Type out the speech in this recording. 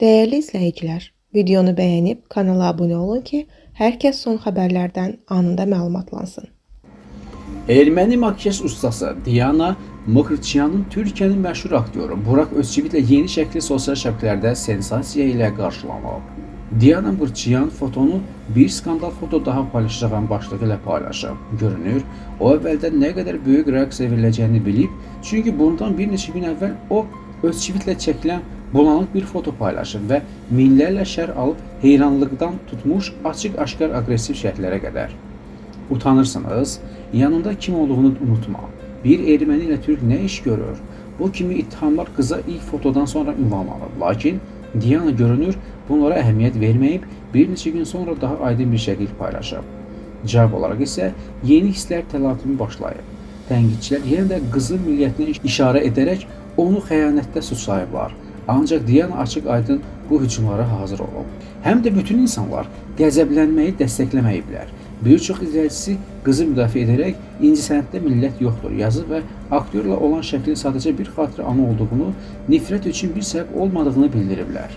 Değerli izləyicilər, videonu bəyənib kanala abunə olun ki, hər kəs son xəbərlərdən anında məlumatlansın. Erməni makyaj ustası Diana Mokriçyanın Türkiyənin məşhur aktyoru Burak Özçivitlə yeni şəkli sosial şəbəkələrdə sensasiya ilə qarşılanıb. Diana Mokriçyan fotonu bir skandal foto daha paylaşacağım başlığı ilə paylaşıb. Görünür, o əvvəldən nə qədər böyük reaksiya veriləcəyini bilib, çünki bundan bir neçə gün əvvəl o Özçivitlə çəkilən bulanıq bir foto paylaşıb və minlərlə şər alıb heyranlıqdan tutmuş açıq-aşkar aqressiv şəkillərə qədər. Utanırsınız, yanında kim olduğunu unutma. Bir erməni ilə türk nə iş görür? Bu kimi ittihamlar qıza ilk fotodan sonra ünvanlanıb. Lakin Diana görünür bunlara əhəmiyyət verməyib, bir neçə gün sonra daha aydın bir şəkil paylaşıb. Cavab olaraq isə yeni hisslər təlatümü başlayıb. Tənqidçilər yenə də qızın milliyyətinə işarə edərək onu xəyanətdə suçlayıblar. Ancaq Diana açıq-aydın bu hücumlara hazır olub. Həm də bütün insanlar qəzəblənməyi dəstəkləməyiblər. Bir çox izləyicisi qızı müdafiə edərək incəsənətdə millət yoxdur yazıb və aktyorla olan şəklin sadəcə bir xatirə anı olduğunu, nifrət üçün bir səbəb olmadığını bildiriblər.